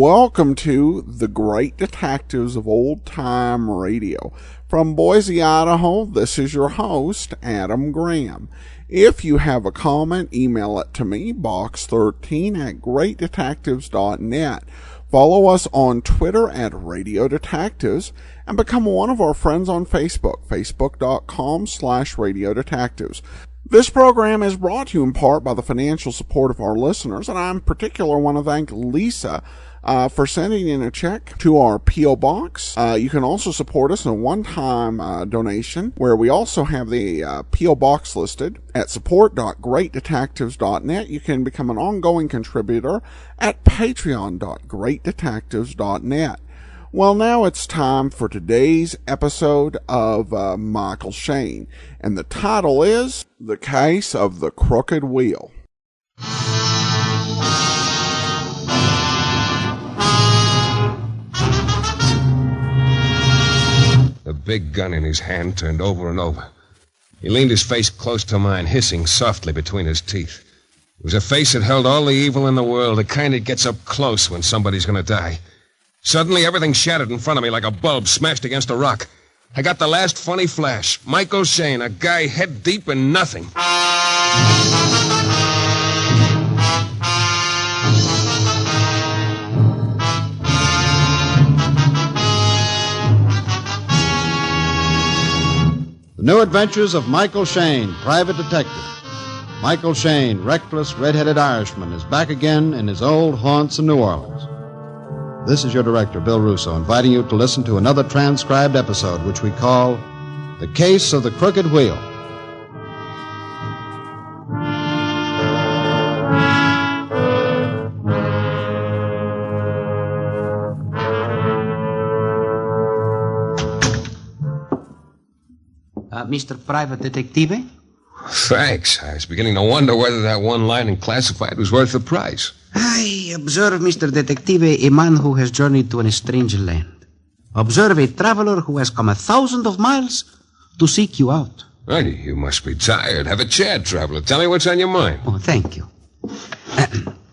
Welcome to the Great Detectives of Old Time Radio. From Boise, Idaho, this is your host, Adam Graham. If you have a comment, email it to me, box13@greatdetectives.net. Follow us on Twitter at Radio Detectives and become one of our friends on Facebook, facebook.com/Radio Detectives. This program is brought to you in part by the financial support of our listeners, and I in particular want to thank Lisa for sending in a check to our P.O. Box. You can also support us in a one-time donation, where we also have the P.O. Box listed at support.greatdetectives.net. You can become an ongoing contributor at patreon.greatdetectives.net. Well, now it's time for today's episode of Michael Shayne, and the title is The Case of the Crooked Wheel. The big gun in his hand turned over and over. He leaned his face close to mine, hissing softly between his teeth. It was a face that held all the evil in the world, the kind that gets up close when somebody's going to die. Suddenly, everything shattered in front of me like a bulb smashed against a rock. I got the last funny flash. Michael Shayne, a guy head deep in nothing. The New Adventures of Michael Shayne, Private Detective. Michael Shayne, reckless, red-headed Irishman, is back again in his old haunts in New Orleans. This is your director, Bill Russo, inviting you to listen to another transcribed episode, which we call The Case of the Crooked Wheel. Mr. Private Detective? Thanks. I was beginning to wonder whether that one line in Classified was worth the price. I observe, Mr. Detective, a man who has journeyed to a strange land. Observe a traveler who has come 1,000 of miles to seek you out. Well, you must be tired. Have a chair, traveler. Tell me what's on your mind. Oh, thank you.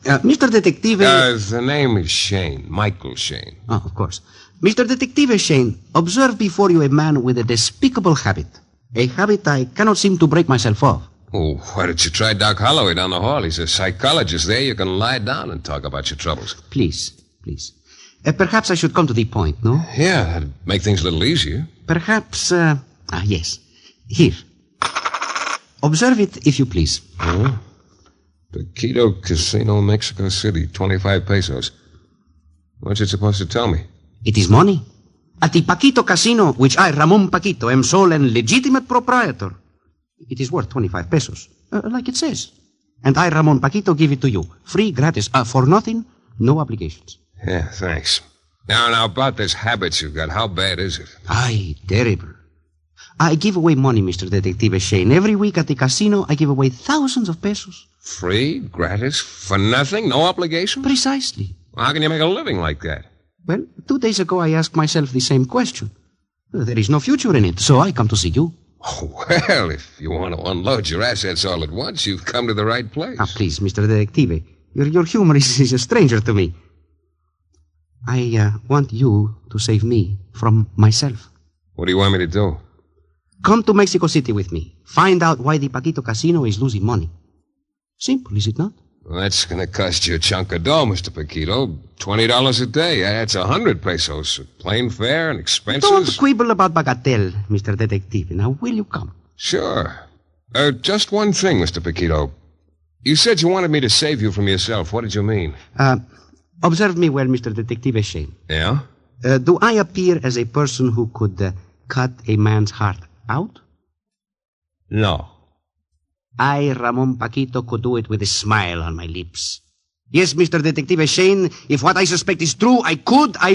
Mr. Detective... the name is Shayne. Michael Shayne. Oh, of course. Mr. Detective Shayne, observe before you a man with a despicable habit. A habit I cannot seem to break myself of. Oh, why don't you try Doc Holloway down the hall? He's a psychologist there. You can lie down and talk about your troubles. Please. Perhaps I should come to the point, no? Yeah, that'd make things a little easier. Perhaps, yes. Here. Observe it, if you please. Oh. Paquito Casino, Mexico City, 25 pesos. What's it supposed to tell me? It is money. At the Paquito Casino, which I, Ramon Paquito, am sole and legitimate proprietor. It is worth 25 pesos, like it says. And I, Ramon Paquito, give it to you. Free, gratis, for nothing, no obligations. Yeah, thanks. Now, about this habit you've got, how bad is it? Aye, terrible. I give away money, Mr. Detective Shayne. Every week at the casino, I give away thousands of pesos. Free, gratis, for nothing, no obligation? Precisely. How can you make a living like that? Well, 2 days ago, I asked myself the same question. There is no future in it, so I come to see you. Oh, well, if you want to unload your assets all at once, you've come to the right place. Please, Mr. Detective. Your humor is a stranger to me. I want you to save me from myself. What do you want me to do? Come to Mexico City with me. Find out why the Paquito Casino is losing money. Simple, is it not? Well, that's going to cost you a chunk of dough, Mr. Paquito. $20 a day. That's 100 pesos. Plane fare and expenses. Don't quibble about bagatelle, Mr. Detective. Now, will you come? Sure. Just one thing, Mr. Paquito. You said you wanted me to save you from yourself. What did you mean? Observe me well, Mr. Detective Shayne. Yeah? Do I appear as a person who could cut a man's heart out? No. I, Ramon Paquito, could do it with a smile on my lips. Yes, Mr. Detective Shayne, if what I suspect is true, I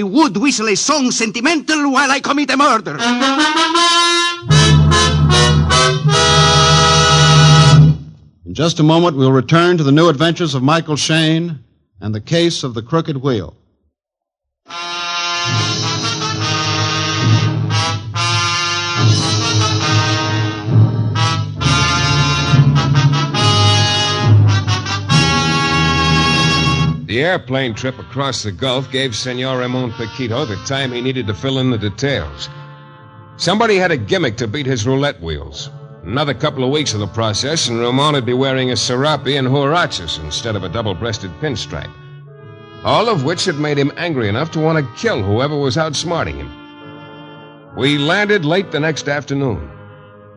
would whistle a song sentimental while I commit a murder. In just a moment, we'll return to the new adventures of Michael Shayne and the case of the Crooked Wheel. The The airplane trip across the Gulf gave Senor Ramon Paquito the time he needed to fill in the details. Somebody had a gimmick to beat his roulette wheels. Another couple of weeks of the process, and Ramon would be wearing a serape and huaraches instead of a double-breasted pinstripe. All of which had made him angry enough to want to kill whoever was outsmarting him. We landed late the next afternoon.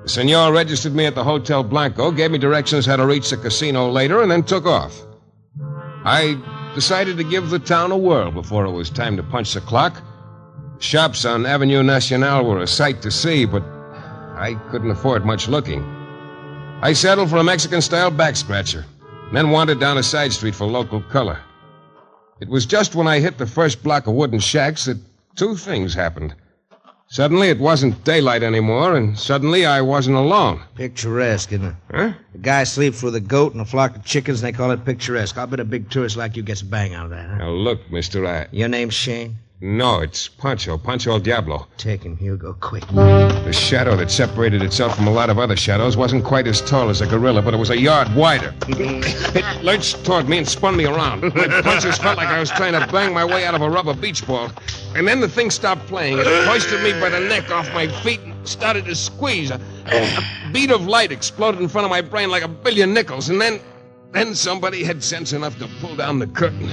The senor registered me at the Hotel Blanco, gave me directions how to reach the casino later, and then took off. I decided to give the town a whirl before it was time to punch the clock. Shops on Avenue Nacional were a sight to see, but I couldn't afford much looking. I settled for a Mexican-style back-scratcher, then wandered down a side street for local color. It was just when I hit the first block of wooden shacks that two things happened. Suddenly, it wasn't daylight anymore, and suddenly I wasn't alone. Picturesque, isn't it? Huh? The guy sleeps with a goat and a flock of chickens, and they call it picturesque. I'll bet a big tourist like you gets a bang out of that, huh? Now, look, mister, Your name's Shayne? No, it's Pancho el Diablo. Take him. He'll go quick. The shadow that separated itself from a lot of other shadows wasn't quite as tall as a gorilla, but it was a yard wider. It lurched toward me and spun me around. My punches felt like I was trying to bang my way out of a rubber beach ball. And then the thing stopped playing. It hoisted me by the neck off my feet and started to squeeze. A bead of light exploded in front of my brain like a billion nickels. And then somebody had sense enough to pull down the curtain.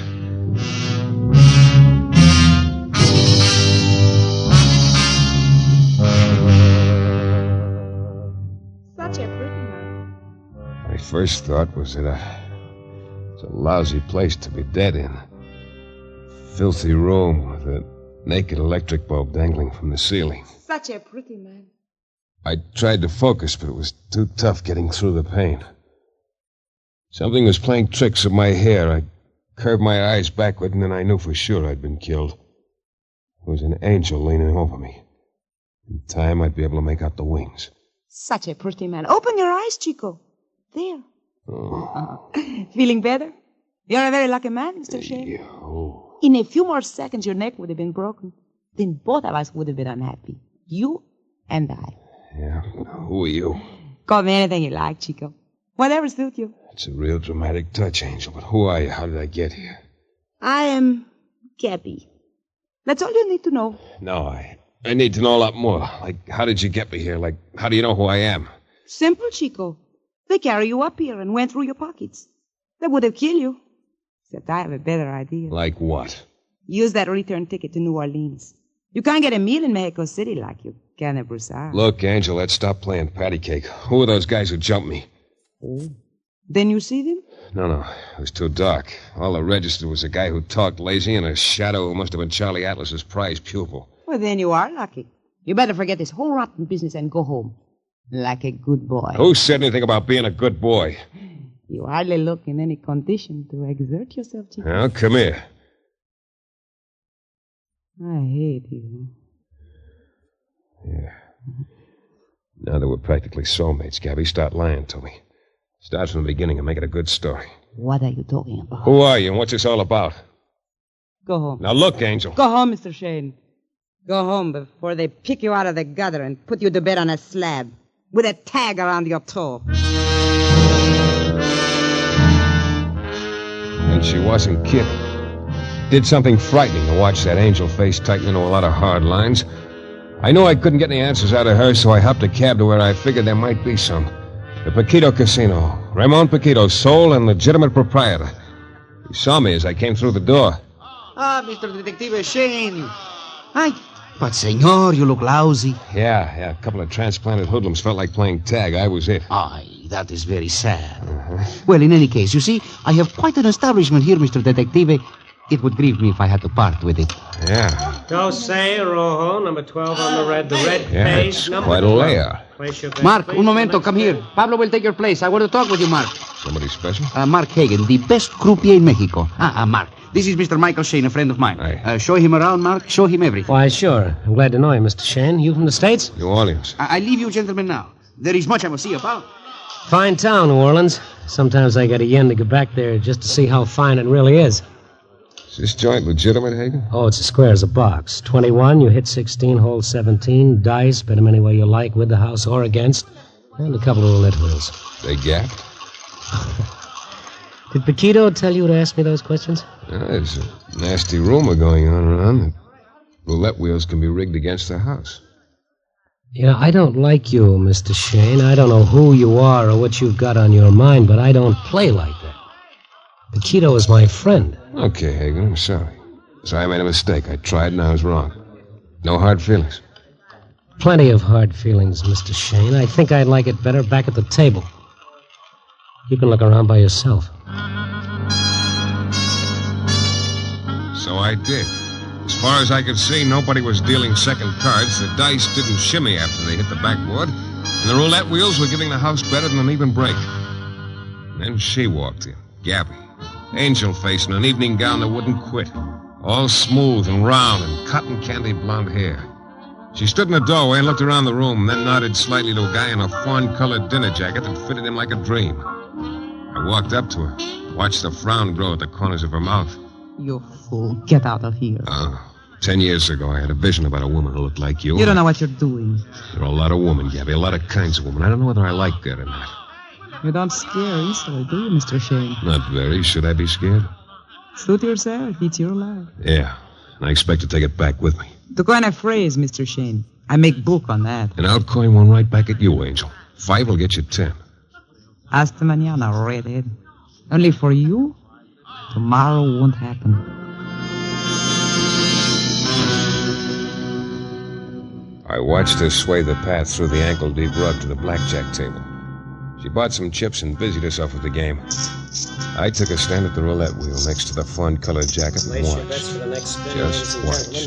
Such a pretty night. My first thought was that it's a lousy place to be dead in. Filthy room with a naked electric bulb dangling from the ceiling. Such a pretty man. I tried to focus, but it was too tough getting through the pain. Something was playing tricks with my hair. I curved my eyes backward, and then I knew for sure I'd been killed. There was an angel leaning over me. In time, I'd be able to make out the wings. Such a pretty man. Open your eyes, Chico. There. Oh. Feeling better? You're a very lucky man, Mr. Shayne. Oh. In a few more seconds, your neck would have been broken. Then both of us would have been unhappy. You and I. Yeah. Who are you? Call me anything you like, Chico. Whatever suits you. It's a real dramatic touch, Angel, but who are you? How did I get here? I am Gabby. That's all you need to know. No, I need to know a lot more. Like, how did you get me here? Like, how do you know who I am? Simple, Chico. They carry you up here and went through your pockets. They would have killed you. Except I have a better idea. Like what? Use that return ticket to New Orleans. You can't get a meal in Mexico City like you can at Broussard. Look, Angel, let's stop playing patty cake. Who are those guys who jumped me? Oh. Then you see them? No. It was too dark. All that registered was a guy who talked lazy and a shadow who must have been Charlie Atlas's prize pupil. Well, then you are lucky. You better forget this whole rotten business and go home. Like a good boy. Who said anything about being a good boy? You hardly look in any condition to exert yourself, Chico. Now, come here. I hate you. Yeah. Now that we're practically soulmates, Gabby, start lying to me. Start from the beginning and make it a good story. What are you talking about? Who are you and what's this all about? Go home. Now look, Angel. Go home, Mr. Shayne. Go home before they pick you out of the gutter and put you to bed on a slab with a tag around your toe. And she wasn't kidding. Did something frightening to watch that angel face tighten into a lot of hard lines. I knew I couldn't get any answers out of her, so I hopped a cab to where I figured there might be some. The Paquito Casino. Ramon Paquito, sole and legitimate proprietor. He saw me as I came through the door. Ah, Mr. Detective Shayne. But, senor, you look lousy. Yeah. A couple of transplanted hoodlums felt like playing tag. I was it. Ay, that is very sad. Well, in any case, you see, I have quite an establishment here, Mr. Detective. It would grieve me if I had to part with it. Yeah. Dos Rojo, number 12 on the red. The red Yeah, page, it's number quite a 12. layout. Place your bet, Mark, please. un momento, The come next here. bet. Pablo will take your place. I want to talk with you, Mark. Somebody special? Mark Hagen, the best croupier in Mexico. Mark, this is Mr. Michael Shayne, a friend of mine. Aye. Show him around, Mark. Show him everything. Why, sure. I'm glad to know you, Mr. Shayne. You from the States? New Orleans. I leave you gentlemen now. There is much I must see about. Fine town, New Orleans. Sometimes I get a yen to go back there just to see how fine it really is. Is this joint legitimate, Hagen? Oh, it's as square as a box. 21, you hit 16, hold 17, dice, bet them any way you like, with the house or against, and a couple of roulette wheels. They gapped? Did Paquito tell you to ask me those questions? There's a nasty rumor going on around that roulette wheels can be rigged against the house. Yeah, I don't like you, Mr. Shayne. I don't know who you are or what you've got on your mind, but I don't play like that. Paquito is my friend. Okay, Hagen, I'm sorry. So I made a mistake. I tried and I was wrong. No hard feelings. Plenty of hard feelings, Mr. Shayne. I think I'd like it better back at the table. You can look around by yourself. So I did. As far as I could see, nobody was dealing second cards. The dice didn't shimmy after they hit the backboard, and the roulette wheels were giving the house better than an even break. And then she walked in, Gabby. Angel face in an evening gown that wouldn't quit. All smooth and round and cotton candy blonde hair. She stood in the doorway and looked around the room, then nodded slightly to a guy in a fawn-colored dinner jacket that fitted him like a dream. I walked up to her, watched the frown grow at the corners of her mouth. You fool. Get out of here. 10 years ago, I had a vision about a woman who looked like you. You don't know what you're doing. There are a lot of women, Gabby, a lot of kinds of women. I don't know whether I like that or not. You don't scare easily, do you, Mr. Shayne? Not very. Should I be scared? Suit yourself. It's your life. Yeah, and I expect to take it back with me. To coin a phrase, Mr. Shayne, I make book on that. And I'll coin one right back at you, Angel. 5 will get you 10. Hasta mañana, redhead. Only for you, tomorrow won't happen. I watched her sway the path through the ankle-deep rug to the blackjack table. She bought some chips and busied herself with the game. I took a stand at the roulette wheel next to the fawn-colored jacket and watched. Just watched.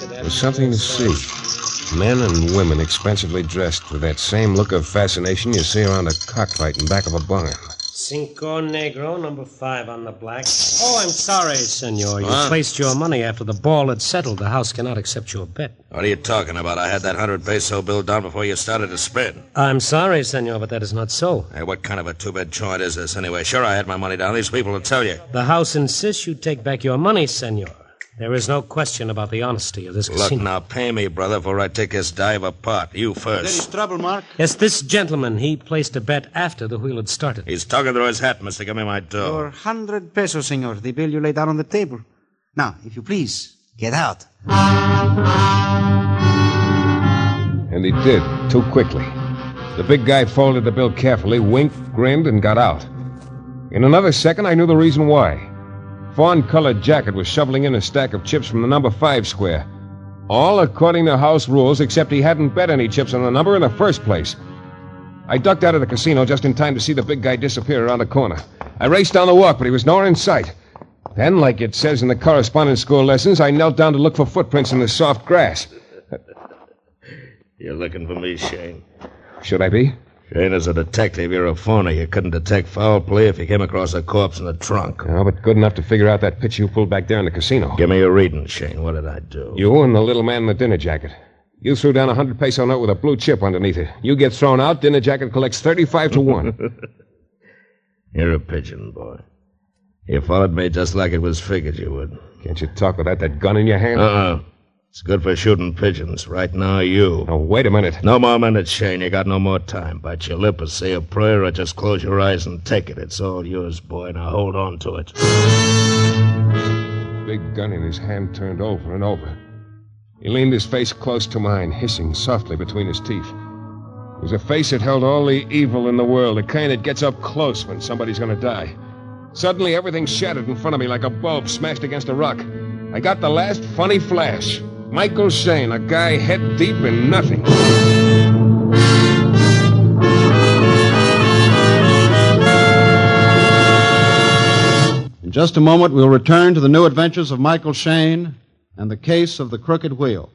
There was something to see. Men and women expensively dressed with that same look of fascination you see around a cockfight in back of a barn. Cinco Negro, number 5 on the black. Oh, I'm sorry, senor. You placed your money after the ball had settled. The house cannot accept your bet. What are you talking about? I had that 100-peso bill down before you started to spin. I'm sorry, senor, but that is not so. Hey, what kind of a two-bed joint is this anyway? Sure, I had my money down. These people will tell you. The house insists you take back your money, senor. There is no question about the honesty of this casino. Look, now, pay me, brother, before I take this dive apart. You first. There's trouble, Mark. Yes, this gentleman, he placed a bet after the wheel had started. He's talking through his hat, mister. Give me my dough. Your 100 pesos, senor. The bill you laid down on the table. Now, if you please, get out. And he did, too quickly. The big guy folded the bill carefully, winked, grinned, and got out. In another second, I knew the reason why. Fawn-colored jacket was shoveling in a stack of chips from the number 5 square. All according to house rules, except he hadn't bet any chips on the number in the first place. I ducked out of the casino just in time to see the big guy disappear around the corner. I raced down the walk, but he was nowhere in sight. Then, like it says in the correspondence school lessons, I knelt down to look for footprints in the soft grass. You're looking for me, Shayne. Should I be? Shayne, as a detective, you're a phoner. You couldn't detect foul play if you came across a corpse in the trunk. Oh, but good enough to figure out that pitch you pulled back there in the casino. Give me your reading, Shayne. What did I do? You and the little man in the dinner jacket. You threw down a 100-peso note with a blue chip underneath it. You get thrown out, dinner jacket collects 35 to 1. You're a pigeon, boy. You followed me just like it was figured you would. Can't you talk without that gun in your hand? It's good for shooting pigeons. Right now, you. Oh, wait a minute. No more minutes, Shayne. You got no more time. Bite your lip or say a prayer or just close your eyes and take it. It's all yours, boy. Now hold on to it. Big gun in his hand turned over and over. He leaned his face close to mine, hissing softly between his teeth. It was a face that held all the evil in the world, the kind that gets up close when somebody's going to die. Suddenly, everything shattered in front of me like a bulb smashed against a rock. I got the last funny flash. Michael Shayne, a guy head deep in nothing. In just a moment, we'll return to the new adventures of Michael Shayne and the case of the crooked wheel.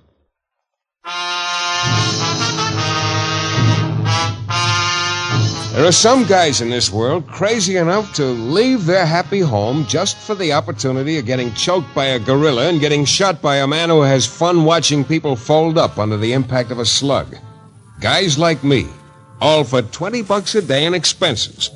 There are some guys in this world crazy enough to leave their happy home just for the opportunity of getting choked by a gorilla and getting shot by a man who has fun watching people fold up under the impact of a slug. Guys like me, all for $20 a day in expenses.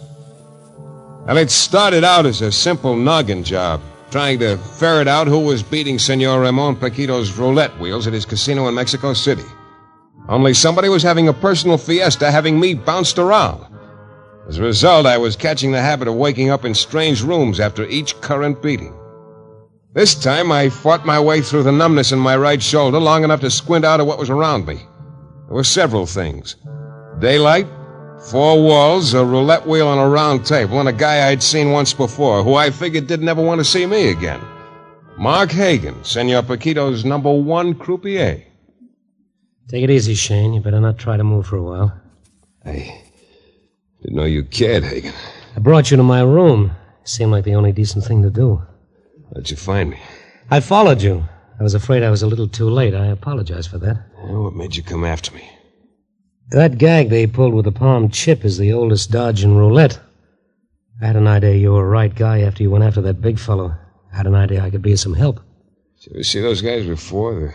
And it started out as a simple noggin job, trying to ferret out who was beating Senor Ramon Paquito's roulette wheels at his casino in Mexico City. Only somebody was having a personal fiesta having me bounced around. As a result, I was catching the habit of waking up in strange rooms after each current beating. This time, I fought my way through the numbness in my right shoulder long enough to squint out at what was around me. There were several things. Daylight, 4 walls, a roulette wheel on a round table, and a guy I'd seen once before, who I figured didn't ever want to see me again. Mark Hagen, Senor Paquito's #1 croupier. Take it easy, Shane. You better not try to move for a while. I didn't know you cared, Hagen. I brought you to my room. Seemed like the only decent thing to do. How'd you find me? I followed you. I was afraid I was a little too late. I apologize for that. What made you come after me? That gag they pulled with the palm chip is the oldest dodge in roulette. I had an idea you were a right guy after you went after that big fellow. I had an idea I could be of some help. Did you ever see those guys before? The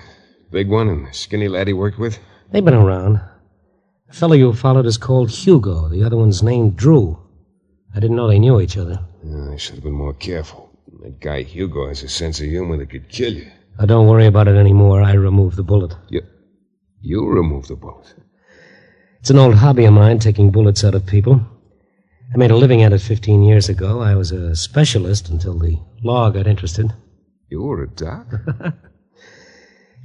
big one and the skinny lad he worked with? They've been around. The fellow you followed is called Hugo. The other one's named Drew. I didn't know they knew each other. I should have been more careful. That guy Hugo has a sense of humor that could kill you. Now, don't worry about it anymore. I removed the bullet. You removed the bullet? It's an old hobby of mine, taking bullets out of people. I made a living at it 15 years ago. I was a specialist until the law got interested. You were a doc?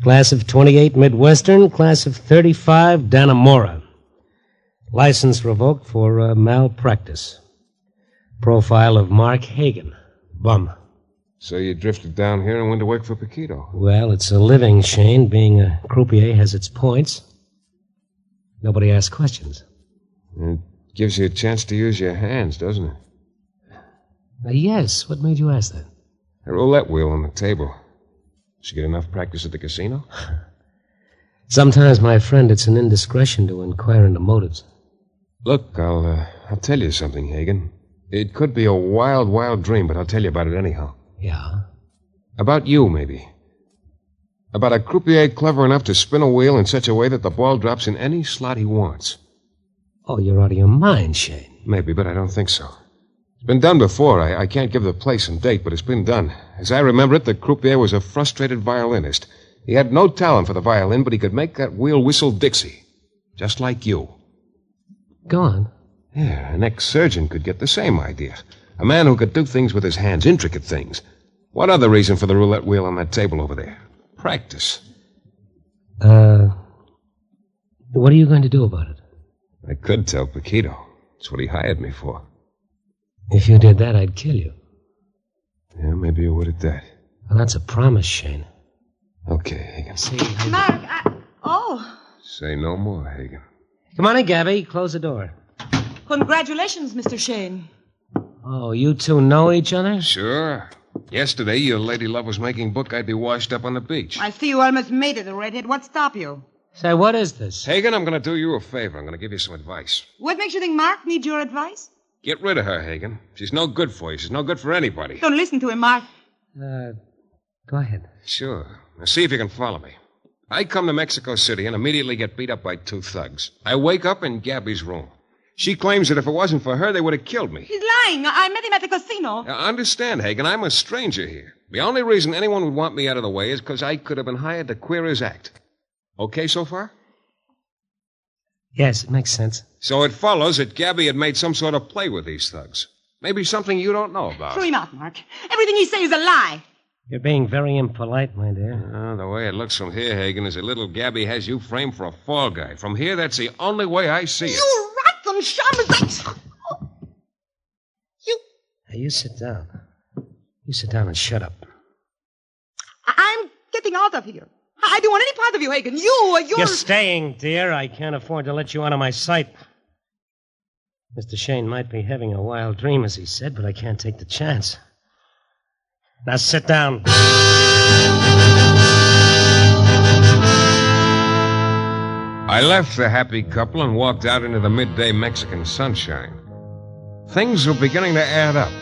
Class of 28 Midwestern, class of 35 Dannemora. License revoked for malpractice. Profile of Mark Hagen. Bum. So you drifted down here and went to work for Paquito? Well, it's a living, Shane. Being a croupier has its points. Nobody asks questions. It gives you a chance to use your hands, doesn't it? Yes. What made you ask that? A roulette wheel on the table. Did you get enough practice at the casino? Sometimes, my friend, it's an indiscretion to inquire into motives. Look, I'll tell you something, Hagen. It could be a wild, wild dream, but I'll tell you about it anyhow. Yeah? About you, maybe. About a croupier clever enough to spin a wheel in such a way that the ball drops in any slot he wants. Oh, you're out of your mind, Shane. Maybe, but I don't think so. It's been done before. I can't give the place and date, but it's been done. As I remember it, the croupier was a frustrated violinist. He had no talent for the violin, but he could make that wheel whistle Dixie. Just like you. Go on. Yeah, an ex-surgeon could get the same idea. A man who could do things with his hands, intricate things. What other reason for the roulette wheel on that table over there? Practice. What are you going to do about it? I could tell Paquito. That's what he hired me for. If you did that, I'd kill you. Yeah, maybe you would at that. Well, that's a promise, Shane. Okay, Hagen. See, Mark, Say no more, Hagen. Come on in, Gabby. Close the door. Congratulations, Mr. Shayne. Oh, you two know each other? Sure. Yesterday, your lady love was making book I'd be washed up on the beach. I see you almost made it, Redhead. What stopped you? Say, what is this? Hagen, I'm going to do you a favor. I'm going to give you some advice. What makes you think Mark needs your advice? Get rid of her, Hagen. She's no good for you. She's no good for anybody. Don't listen to him, Mark. Go ahead. Sure. Now, see if you can follow me. I come to Mexico City and immediately get beat up by 2 thugs. I wake up in Gabby's room. She claims that if it wasn't for her, they would have killed me. He's lying. I met him at the casino. Now, understand, Hagen, I'm a stranger here. The only reason anyone would want me out of the way is because I could have been hired to queer his act. Okay so far? Yes, it makes sense. So it follows that Gabby had made some sort of play with these thugs. Maybe something you don't know about. Throw him out, Mark. Everything he says is a lie. You're being very impolite, my dear. The way it looks from here, Hagen, is that little Gabby has you framed for a fall guy. From here, that's the only way I see it. You rotten shaman! Hey, you sit down. You sit down and shut up. I'm getting out of here. I don't want any part of you, Hagen. You're staying, dear. I can't afford to let you out of my sight. Mr. Shayne might be having a wild dream, as he said, but I can't take the chance. Now sit down. I left the happy couple and walked out into the midday Mexican sunshine. Things were beginning to add up.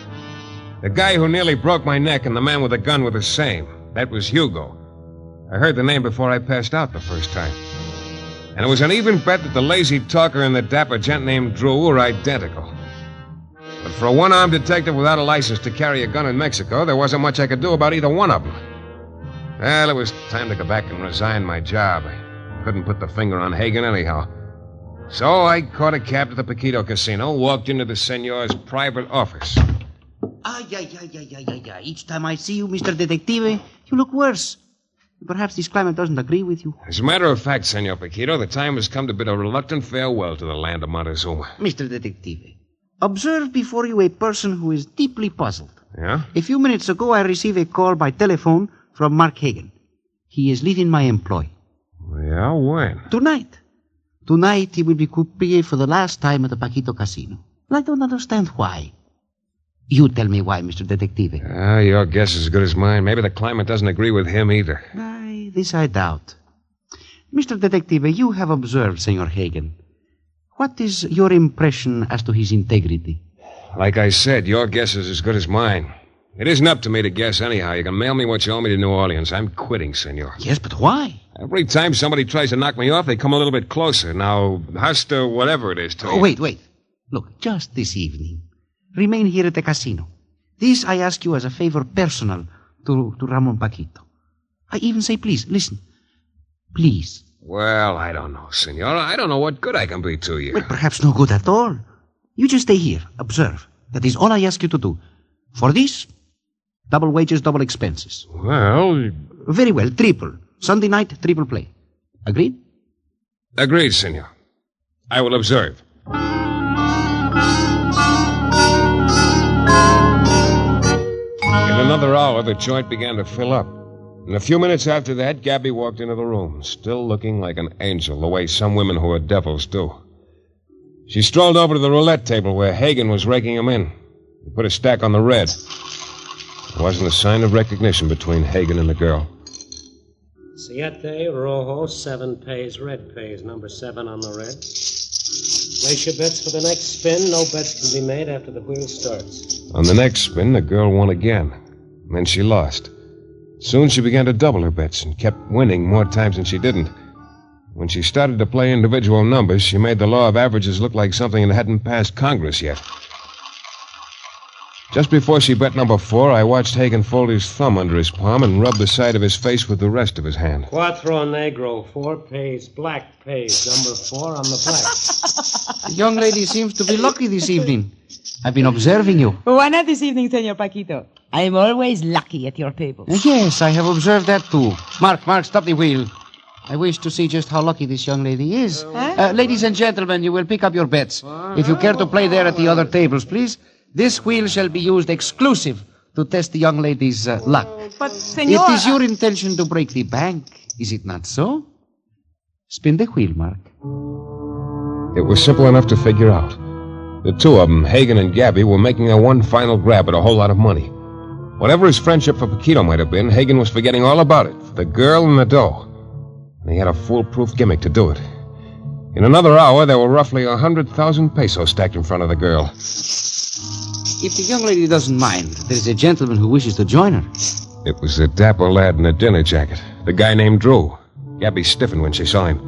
The guy who nearly broke my neck and the man with the gun were the same. That was Hugo. I heard the name before I passed out the first time. And it was an even bet that the lazy talker and the dapper gent named Drew were identical. But for a one-armed detective without a license to carry a gun in Mexico, there wasn't much I could do about either one of them. Well, it was time to go back and resign my job. I couldn't put the finger on Hagen anyhow. So I caught a cab to the Paquito Casino, walked into the senor's private office. Each time I see you, Mr. Detective, you look worse. Perhaps this climate doesn't agree with you. As a matter of fact, Senor Paquito, the time has come to bid a reluctant farewell to the land of Montezuma. Mr. Detective, observe before you a person who is deeply puzzled. Yeah? A few minutes ago, I received a call by telephone from Mark Hagen. He is leaving my employ. Yeah, when? Tonight. Tonight, he will be croupier for the last time at the Paquito Casino. I don't understand why. You tell me why, Mr. Detective. Your guess is as good as mine. Maybe the climate doesn't agree with him either. This I doubt. Mr. Detective, you have observed Senor Hagen. What is your impression as to his integrity? Like I said, your guess is as good as mine. It isn't up to me to guess anyhow. You can mail me what you owe me to New Orleans. I'm quitting, senor. Yes, but why? Every time somebody tries to knock me off, they come a little bit closer. Now, how's whatever it is to you? Wait. Look, just this evening. Remain here at the casino. This I ask you as a favor personal to Ramon Paquito. I even say please, listen. Please. Well, I don't know, senor. I don't know what good I can be to you. Well, perhaps no good at all. You just stay here. Observe. That is all I ask you to do. For this, double wages, double expenses. Well... Very well, triple. Sunday night, triple play. Agreed? Agreed, senor. I will observe. In another hour, the joint began to fill up. And a few minutes after that, Gabby walked into the room, still looking like an angel, the way some women who are devils do. She strolled over to the roulette table where Hagen was raking them in. He put a stack on the red. There wasn't a sign of recognition between Hagen and the girl. Siete, rojo, 7 pays, red pays, number 7 on the red. Place your bets for the next spin. No bets can be made after the wheel starts. On the next spin, the girl won again. And then she lost. Soon she began to double her bets and kept winning more times than she didn't. When she started to play individual numbers, she made the law of averages look like something that hadn't passed Congress yet. Just before she bet number 4, I watched Hagen fold his thumb under his palm and rub the side of his face with the rest of his hand. Cuatro negro, 4 pays, black pays, number 4 on the black. The young lady seems to be lucky this evening. I've been observing you. Why not this evening, Senor Paquito? I am always lucky at your table. Yes, I have observed that too. Mark, stop the wheel. I wish to see just how lucky this young lady is. Ladies and gentlemen, you will pick up your bets. If you care to play there at the other tables, please. This wheel shall be used exclusive to test the young lady's luck. But, senor... It is your intention to break the bank, is it not so? Spin the wheel, Mark. It was simple enough to figure out. The two of them, Hagen and Gabby, were making a one final grab at a whole lot of money. Whatever his friendship for Paquito might have been, Hagen was forgetting all about it, for the girl and the dough. And he had a foolproof gimmick to do it. In another hour, there were roughly 100,000 pesos stacked in front of the girl. If the young lady doesn't mind, there's a gentleman who wishes to join her. It was a dapper lad in a dinner jacket, the guy named Drew. Gabby stiffened when she saw him.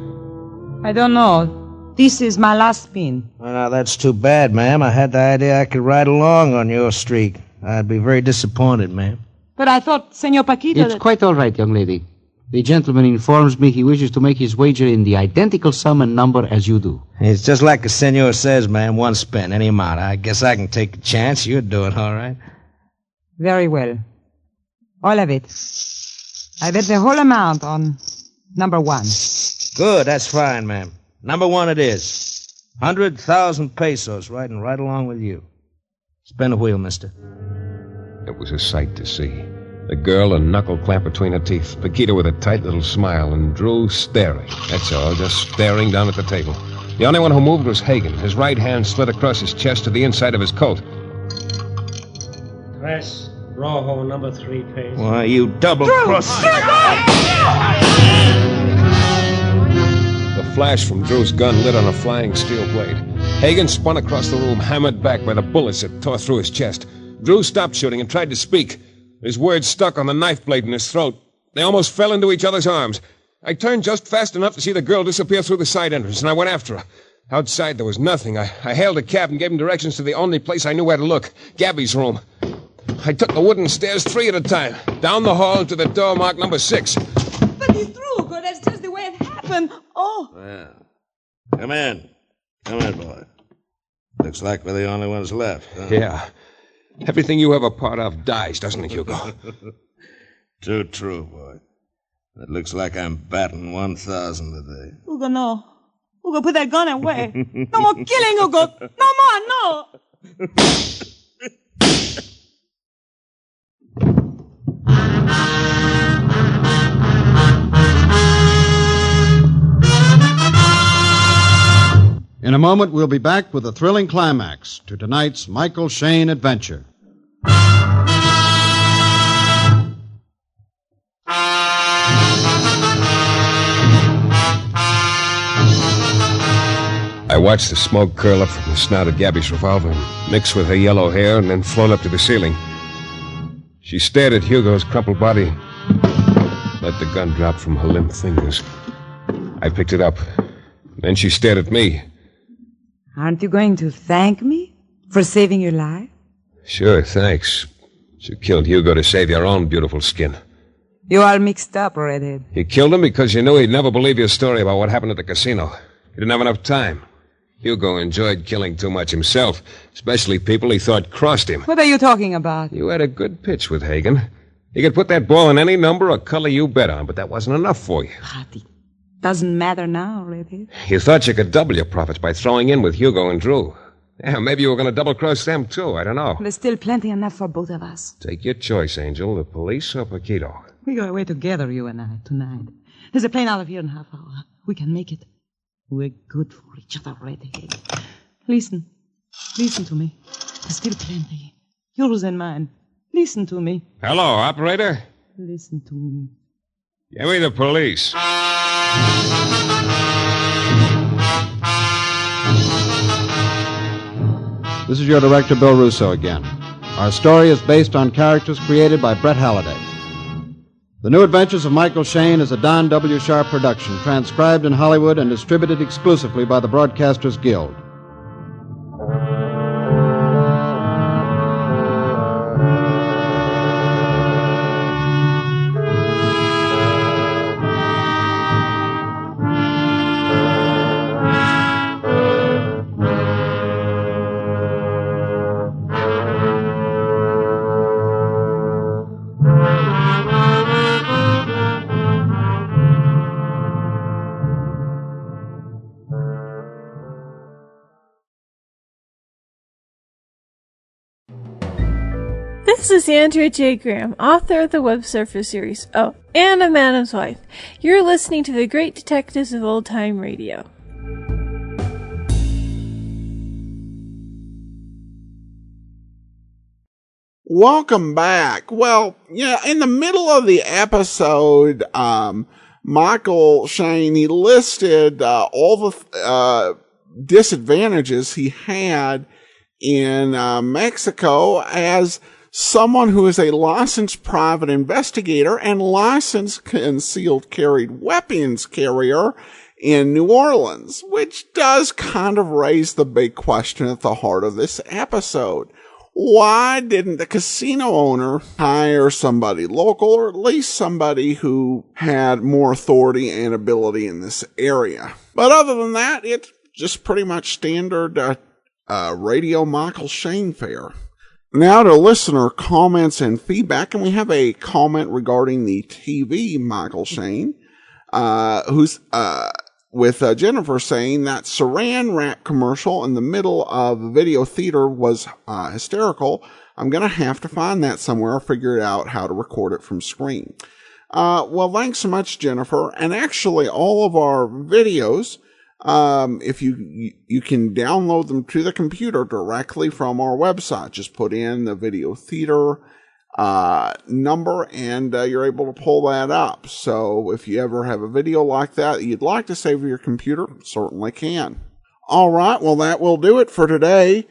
I don't know. This is my last spin. Well, now, that's too bad, ma'am. I had the idea I could ride along on your streak. I'd be very disappointed, ma'am. But I thought, Senor Paquito... It's quite all right, young lady. The gentleman informs me he wishes to make his wager in the identical sum and number as you do. It's just like the senor says, ma'am. One spin, any amount. I guess I can take a chance. You're doing all right. Very well. All of it. I bet the whole amount on number 1. Good, that's fine, ma'am. Number 1 it is. 100,000 pesos, riding right along with you. Spin the wheel, mister. It was a sight to see. The girl a knuckle clamp between her teeth, Paquito with a tight little smile, and Drew staring. That's all, just staring down at the table. The only one who moved was Hagen. His right hand slid across his chest to the inside of his coat. Tres, rojo, number 3 pays. Why, you double-crossed... The flash from Drew's gun lit on a flying steel blade. Hagen spun across the room, hammered back by the bullets that tore through his chest. Drew stopped shooting and tried to speak. His words stuck on the knife blade in his throat. They almost fell into each other's arms. I turned just fast enough to see the girl disappear through the side entrance, and I went after her. Outside, there was nothing. I hailed a cab and gave him directions to the only place I knew where to look, Gabby's room. I took the wooden stairs 3 at a time, down the hall to the door marked number 6. But it's true, God. That's just the way it happened. Oh. Well, come in. Come in, boy. Looks like we're the only ones left, huh? Yeah. Everything you ever part of dies, doesn't it, Hugo? Too true, boy. It looks like I'm batting 1,000 today. Hugo, no. Hugo, put that gun away. No more killing, Hugo. No more, no. In a moment, we'll be back with a thrilling climax to tonight's Michael Shayne adventure. I watched the smoke curl up from the snout of Gabby's revolver and mix with her yellow hair and then float up to the ceiling. She stared at Hugo's crumpled body, let the gun drop from her limp fingers. I picked it up. Then she stared at me. Aren't you going to thank me for saving your life? Sure, thanks. You killed Hugo to save your own beautiful skin. You all mixed up, Redhead. You killed him because you knew he'd never believe your story about what happened at the casino. You didn't have enough time. Hugo enjoyed killing too much himself, especially people he thought crossed him. What are you talking about? You had a good pitch with Hagen. He could put that ball in any number or color you bet on, but that wasn't enough for you. It doesn't matter now, Redhead. You thought you could double your profits by throwing in with Hugo and Drew. Yeah, maybe you were going to double-cross them, too. I don't know. There's still plenty enough for both of us. Take your choice, Angel. The police or Paquito? We go away together, you and I, tonight. There's a plane out of here in a half hour. We can make it. We're good for each other, Redhead. Listen. Listen to me. There's still plenty. Yours and mine. Listen to me. Hello, operator. Listen to me. Give me the police. This is your director, Bill Russo, again. Our story is based on characters created by Britt Halliday. The New Adventures of Michael Shayne is a Don W. Sharp production, transcribed in Hollywood and distributed exclusively by the Broadcasters Guild. This is Andrea J. Graham, author of the Web Surfer series. Oh, and a Madam's Wife. You're listening to the Great Detectives of Old Time Radio. Welcome back. Well, yeah, in the middle of the episode, Michael Shayne, he listed all the disadvantages he had in Mexico as someone who is a licensed private investigator and licensed concealed carried weapons carrier in New Orleans, which does kind of raise the big question at the heart of this episode. Why didn't the casino owner hire somebody local, or at least somebody who had more authority and ability in this area? But other than that, it's just pretty much standard radio Michael Shayne fare. Now to listener comments and feedback, and we have a comment regarding the TV Michael Shayne, who's with Jennifer saying that Saran wrap commercial in the middle of the video theater was hysterical. I'm going to have to find that somewhere or figure out how to record it from screen. Well, thanks so much, Jennifer. And actually, all of our videos, if you can download them to the computer directly from our website. Just put in the video theater number and you're able to pull that up. So if you ever have a video like that you'd like to save to your computer, certainly can. All right, well, that will do it for today.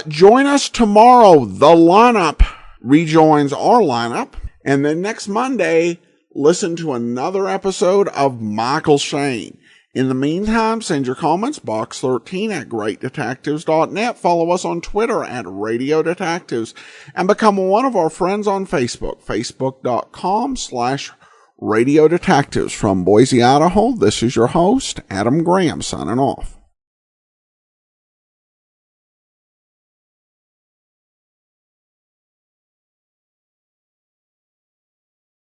Join us tomorrow. The lineup rejoins our lineup. And then next Monday, listen to another episode of Michael Shayne. In the meantime, send your comments, box13 at greatdetectives.net. Follow us on Twitter at Radio Detectives. And become one of our friends on Facebook, facebook.com/Radio Detectives. From Boise, Idaho, this is your host, Adam Graham, signing off.